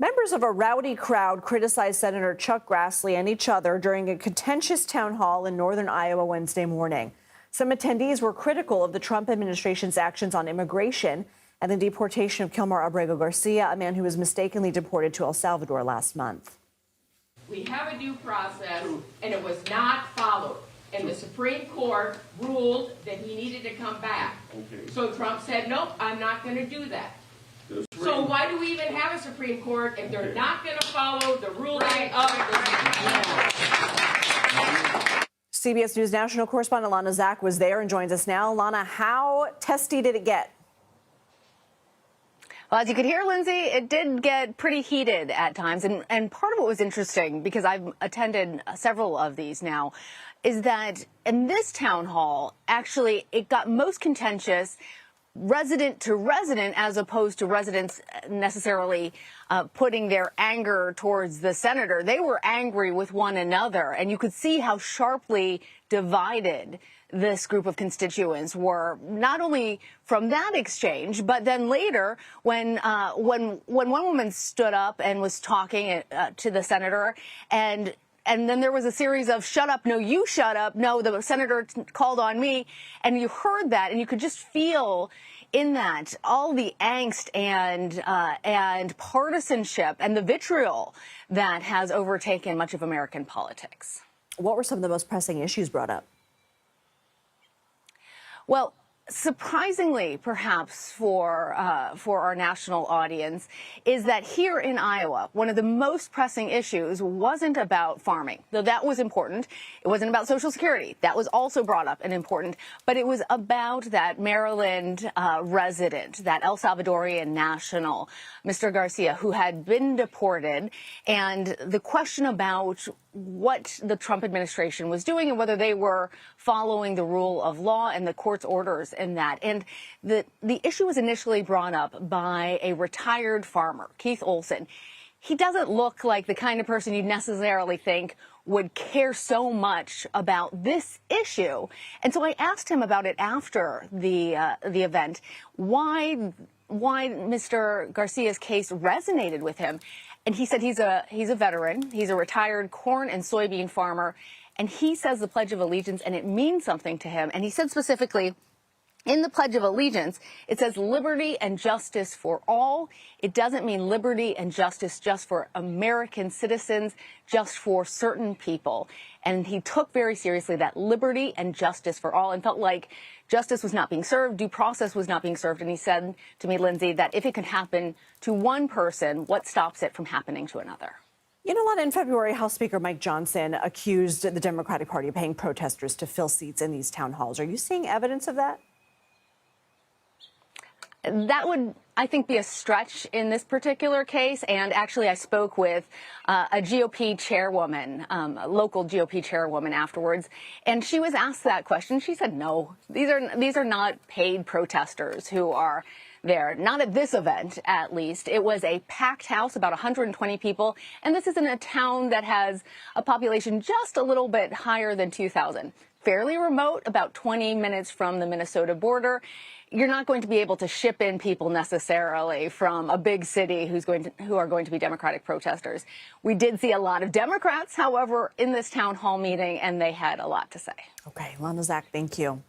Members of a rowdy crowd criticized Senator Chuck Grassley and each other during a contentious town hall in northern Iowa Wednesday morning. Some attendees were critical of the Trump administration's actions on immigration and the deportation of Kilmer Abrego Garcia, a man who was mistakenly deported to El Salvador last month. We have a due process, and it was not followed. And the Supreme Court ruled that he needed to come back. Okay. So Trump said, nope, I'm not going to do that. So why do we even have a Supreme Court if they're not going to follow the ruling of the CBS News national correspondent Lana Zak was there and joins us now. Lana, how testy did it get? Well, as you could hear, Lindsay, it did get pretty heated at times. And part of what was interesting, because I've attended several of these now, is that in this town hall, actually, it got most contentious resident to resident, as opposed to residents necessarily putting their anger towards the senator. They were angry with one another, and you could see how sharply divided this group of constituents were, not only from that exchange, but then later when one woman stood up and was talking to the senator, and then there was a series of shut up, no, you shut up, no, the senator called on me. And you heard that, and you could just feel in that all the angst and partisanship and the vitriol that has overtaken much of American politics. What were some of the most pressing issues brought up? Well, surprisingly, perhaps for our national audience, is that here in Iowa, one of the most pressing issues wasn't about farming, though that was important. It wasn't about Social Security. That was also brought up and important. But it was about that Maryland resident, that El Salvadorian national, Mr. Garcia, who had been deported, and the question about what the Trump administration was doing and whether they were following the rule of law and the court's orders in that. And the issue was initially brought up by a retired farmer, Keith Olson. He doesn't look like the kind of person you'd necessarily think would care so much about this issue. And so I asked him about it after the event, why Mr. Garcia's case resonated with him. And he said he's a veteran. He's a retired corn and soybean farmer. And he says the Pledge of Allegiance, and it means something to him. And he said specifically, in the Pledge of Allegiance, it says liberty and justice for all. It doesn't mean liberty and justice just for American citizens, just for certain people. And he took very seriously that liberty and justice for all, and felt like justice was not being served, due process was not being served. And he said to me, Lindsay, that if it can happen to one person, what stops it from happening to another? You know, Lana, in February, House Speaker Mike Johnson accused the Democratic Party of paying protesters to fill seats in these town halls. Are you seeing evidence of that? That would, I think, be a stretch in this particular case. And actually, I spoke with a GOP chairwoman, a local GOP chairwoman afterwards, and she was asked that question. She said, no, these are not paid protesters who are there. Not at this event, at least. It was a packed house, about 120 people. And this is in a town that has a population just a little bit higher than 2,000. Fairly remote, about 20 minutes from the Minnesota border. You're not going to be able to ship in people necessarily from a big city who are going to be Democratic protesters. We did see a lot of Democrats, however, in this town hall meeting, and they had a lot to say. Okay, Lana Zak, thank you.